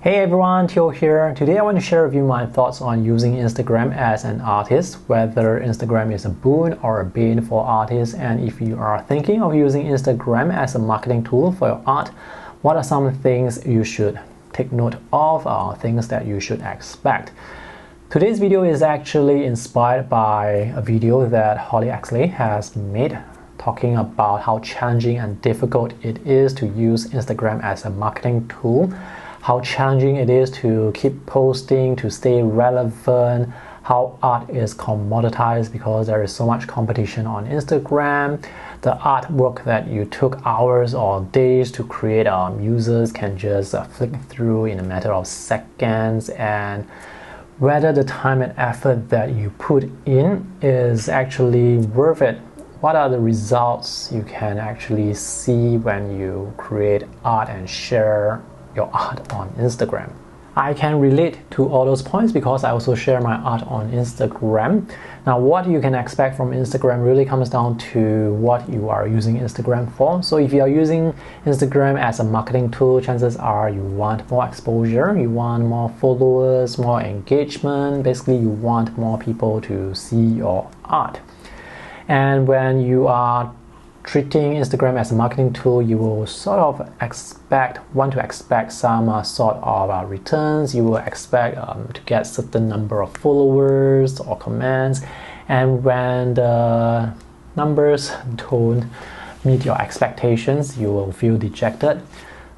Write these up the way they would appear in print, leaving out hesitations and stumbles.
Hey everyone, Theo here. Today I want to share with you my thoughts on using Instagram as an artist, whether Instagram is a boon or a bane for artists, and if you are thinking of using Instagram as a marketing tool for your art, what are some things you should take note of, or things that you should expect. Today's video is actually inspired by a video that Exley has made talking about how challenging and difficult it is to use Instagram as a marketing tool, how challenging it is to keep posting, to stay relevant, how art is commoditized because there is so much competition on Instagram. The artwork that you took hours or days to create, users can just flick through in a matter of seconds, and whether the time and effort that you put in is actually worth it. What are the results you can actually see when you create art and share your art on Instagram? I can relate to all those points because I also share my art on Instagram. Now, what you can expect from Instagram really comes down to what you are using Instagram for. So if you are using Instagram as a marketing tool, chances are you want more exposure, you want more followers, more engagement. Basically, you want more people to see your art. And when you are treating Instagram as a marketing tool, you will sort of want to expect some sort of returns. You will expect to get certain number of followers or comments, and when the numbers don't meet your expectations, you will feel dejected.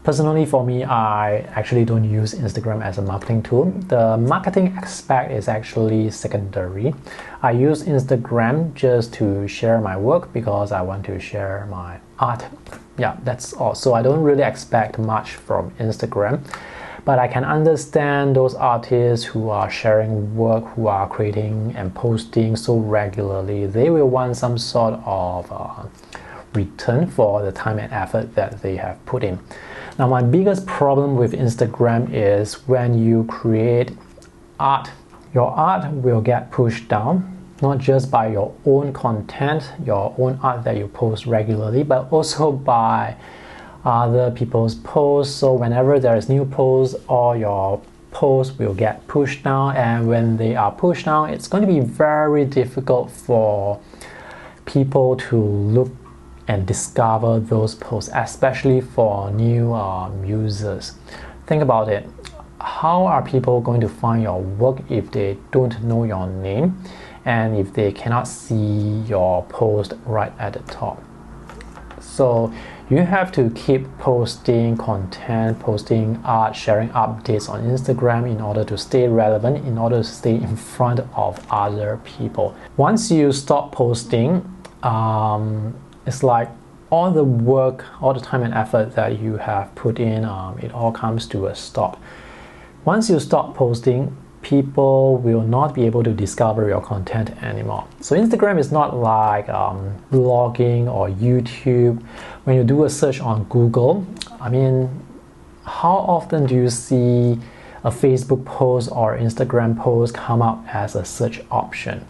Personally, for me, I actually don't use Instagram as a marketing tool. The marketing aspect is actually secondary. I use Instagram just to share my work because I want to share my art. Yeah, that's all. So I don't really expect much from Instagram. But I can understand those artists who are sharing work, who are creating and posting so regularly. They will want some sort of return for the time and effort that they have put in. Now, my biggest problem with Instagram is when you create art, your art will get pushed down, not just by your own content, your own art that you post regularly, but also by other people's posts. So whenever there is new posts, all your posts will get pushed down, and when they are pushed down, it's going to be very difficult for people to look and discover those posts, especially for new users. Think about it. How are people going to find your work if they don't know your name and if they cannot see your post right at the top? So you have to keep posting content, posting art, sharing updates on Instagram in order to stay relevant, in order to stay in front of other people. Once you stop posting, it's like all the work, all the time and effort that you have put in, it all comes to a stop. Once you stop posting, people will not be able to discover your content anymore. So Instagram is not like blogging or YouTube. When you do a search on Google, I mean, how often do you see a Facebook post or Instagram post come up as a search option?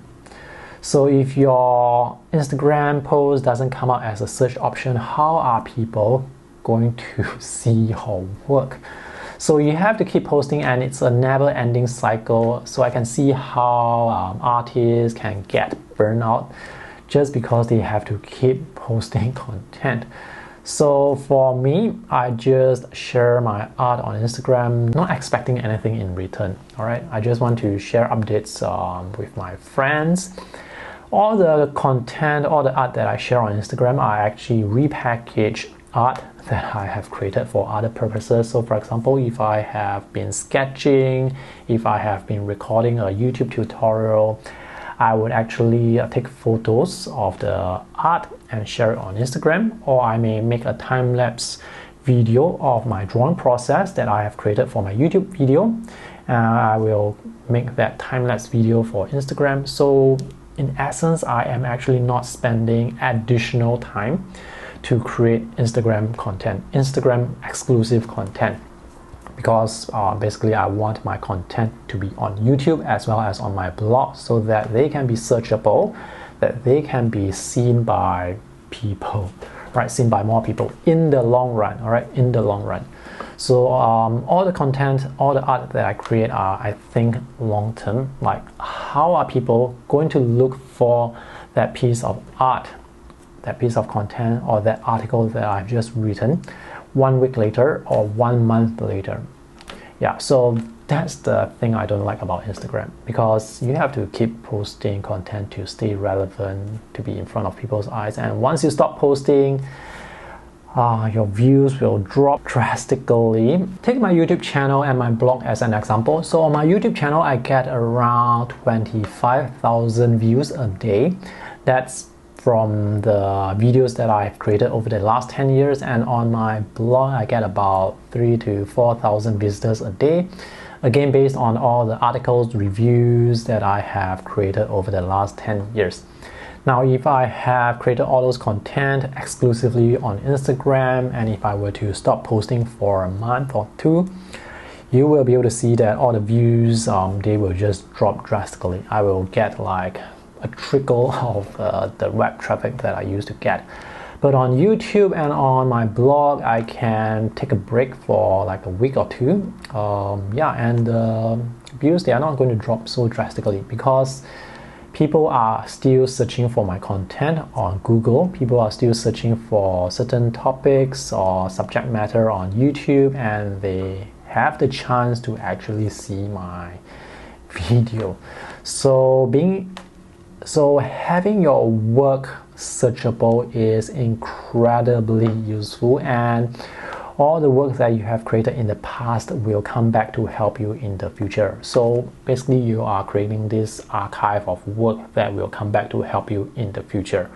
So if your Instagram post doesn't come out as a search option, how are people going to see your work? So you have to keep posting, and it's a never-ending cycle. So I can see how artists can get burned out just because they have to keep posting content. So for me, I just share my art on Instagram, not expecting anything in return. All right, I just want to share updates with my friends. All the content, all the art that I share on Instagram, I actually repackage art that I have created for other purposes. So for example, if I have been sketching, if I have been recording a YouTube tutorial, I would actually take photos of the art and share it on Instagram, or I may make a time-lapse video of my drawing process that I have created for my YouTube video. I will make that time-lapse video for Instagram. So in essence, I am actually not spending additional time to create Instagram content, Instagram exclusive content, because basically I want my content to be on YouTube as well as on my blog so that they can be searchable, that they can be seen by people, right, seen by more people in the long run, all right, in the long run. So all the content, all the art that I create are, I think, long term. Like, how are people going to look for that piece of art, that piece of content, or that article that I've just written 1 week later or 1 month later? Yeah, so that's the thing I don't like about Instagram, because you have to keep posting content to stay relevant, to be in front of people's eyes, and once you stop posting, your views will drop drastically. Take my YouTube channel and my blog as an example. So on my YouTube channel, I get around 25,000 views a day. That's from the videos that I've created over the last 10 years, and on my blog, I get about 3,000 to 4,000 visitors a day. Again, based on all the articles, reviews that I have created over the last 10 years. Now, if I have created all those content exclusively on Instagram, and if I were to stop posting for a month or two, you will be able to see that all the views, they will just drop drastically. I will get like a trickle of the web traffic that I used to get. But on YouTube and on my blog, I can take a break for like a week or two. And the views, they are not going to drop so drastically, because people are still searching for my content on Google. People are still searching for certain topics or subject matter on YouTube, and they have the chance to actually see my video. So having your work searchable is incredibly useful, and all the work that you have created in the past will come back to help you in the future. So basically, you are creating this archive of work that will come back to help you in the future.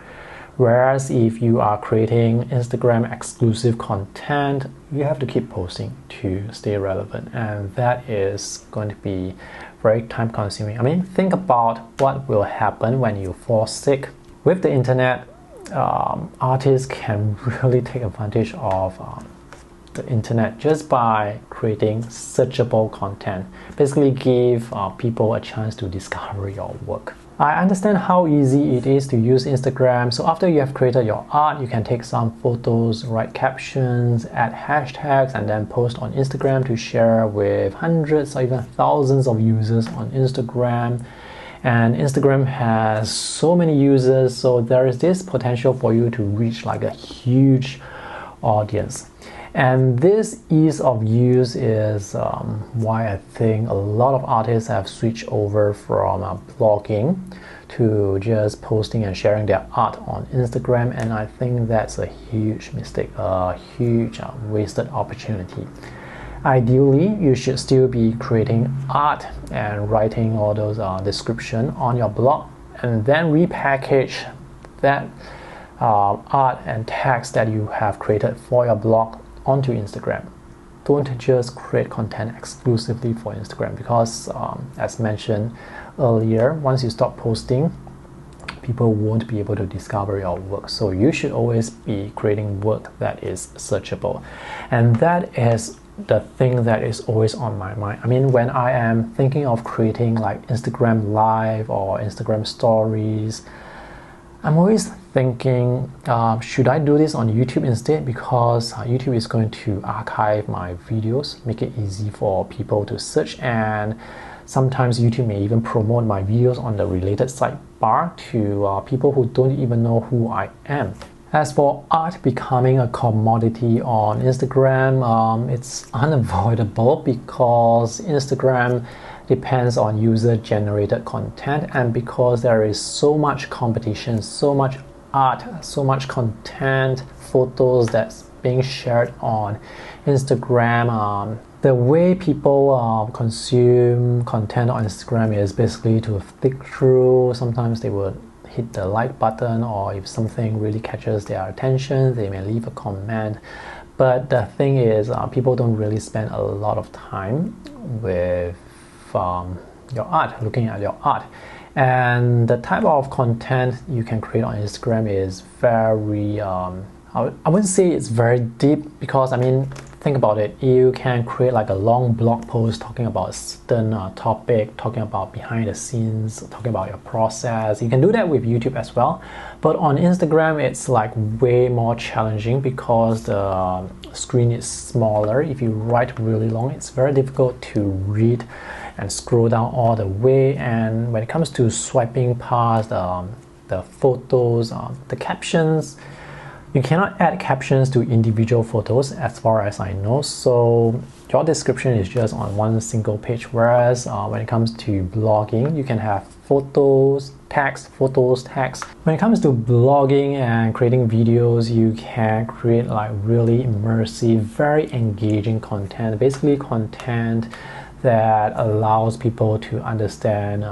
Whereas if you are creating Instagram exclusive content, you have to keep posting to stay relevant, and that is going to be very time consuming. I mean, think about what will happen when you fall sick. With the internet, artists can really take advantage of the internet just by creating searchable content. Basically give people a chance to discover your work. I understand how easy it is to use Instagram. So after you have created your art, you can take some photos, write captions, add hashtags, and then post on Instagram to share with hundreds or even thousands of users on Instagram. And Instagram has so many users, so there is this potential for you to reach like a huge audience. And this ease of use is why I think a lot of artists have switched over from blogging to just posting and sharing their art on Instagram, and I think that's a huge mistake, a huge wasted opportunity. Ideally, you should still be creating art and writing all those description on your blog, and then repackage that art and text that you have created for your blog onto Instagram. Don't just create content exclusively for Instagram, because as mentioned earlier, once you stop posting, people won't be able to discover your work. So you should always be creating work that is searchable, and that is the thing that is always on my mind. I mean, when I am thinking of creating like Instagram Live or Instagram Stories, I'm always thinking, should I do this on YouTube instead? Because YouTube is going to archive my videos, make it easy for people to search, and sometimes YouTube may even promote my videos on the related sidebar to people who don't even know who I am. As for art becoming a commodity on Instagram, it's unavoidable, because Instagram depends on user-generated content, and because there is so much competition, so much art, so much content, photos that's being shared on Instagram. The way people consume content on Instagram is basically to click through. Sometimes they will hit the like button, or if something really catches their attention, they may leave a comment. But the thing is, people don't really spend a lot of time with your art, looking at your art. And the type of content you can create on Instagram is very, I wouldn't say it's very deep, because I mean, think about it, you can create like a long blog post talking about a certain topic, talking about behind the scenes, talking about your process. You can do that with YouTube as well, but on Instagram it's like way more challenging because the screen is smaller. If you write really long, it's very difficult to read and scroll down all the way, and when it comes to swiping past the photos, the captions, you cannot add captions to individual photos as far as I know, so your description is just on one single page, whereas when it comes to blogging, you can have photos, text, photos, text. When it comes to blogging and creating videos, you can create like really immersive, very engaging content, basically content that allows people to understand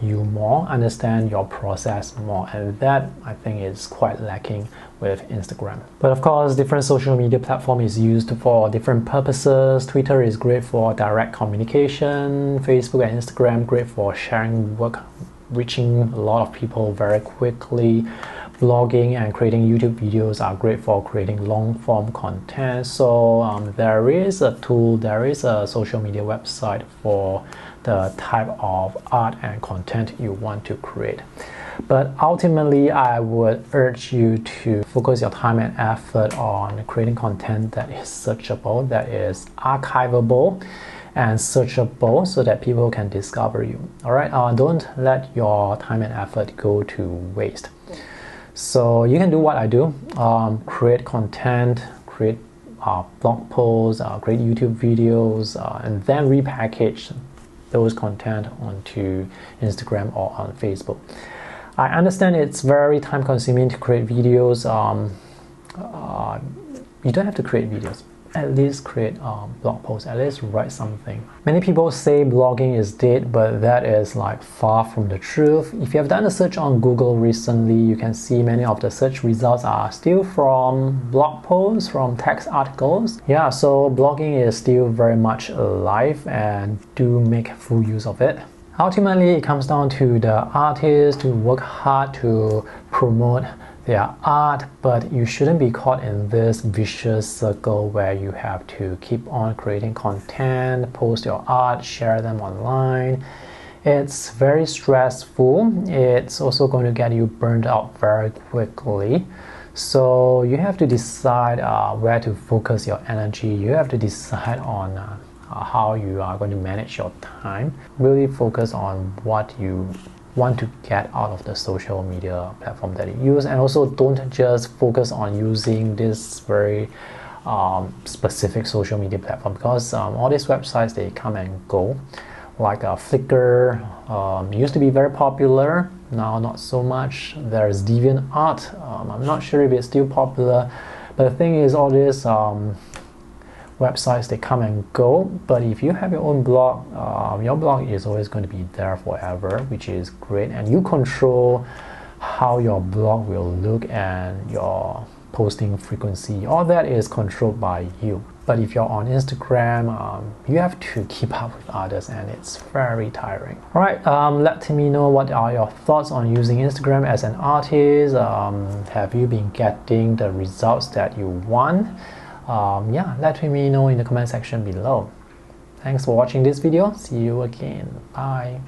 you more, understand your process more, and that I think is quite lacking with Instagram. But of course, different social media platform is used for different purposes. Twitter is great for direct communication, Facebook and Instagram great for sharing work, reaching a lot of people very quickly. Blogging and creating YouTube videos are great for creating long form content. So there is a tool, there is a social media website for the type of art and content you want to create. But ultimately, I would urge you to focus your time and effort on creating content that is searchable, that is archivable and searchable, so that people can discover you. All right, don't let your time and effort go to waste. So you can do what I do, create content, create blog posts, create YouTube videos, and then repackage those content onto Instagram or on Facebook. I understand it's very time consuming to create videos. You don't have to create videos. At least create blog posts, at least write something. Many people say blogging is dead, but that is like far from the truth. If you have done a search on Google recently, you can see many of the search results are still from blog posts, from text articles. Yeah, so blogging is still very much alive, and do make full use of it. Ultimately, it comes down to the artists to work hard to promote their art, but you shouldn't be caught in this vicious circle where you have to keep on creating content, post your art, share them online. It's very stressful. It's also going to get you burned out very quickly. So you have to decide where to focus your energy. You have to decide on how you are going to manage your time. Really focus on what you want to get out of the social media platform that you use, and also don't just focus on using this very specific social media platform, because all these websites, they come and go. Like Flickr used to be very popular, now not so much. There's DeviantArt, I'm not sure if it's still popular, but the thing is, all these websites, they come and go. But if you have your own blog, your blog is always going to be there forever, which is great, and you control how your blog will look and your posting frequency. All that is controlled by you. But if you're on Instagram, you have to keep up with others, and it's very tiring. All right, let me know what are your thoughts on using Instagram as an artist. Have you been getting the results that you want? Yeah, let me know in the comment section below. Thanks for watching this video. See you again. Bye.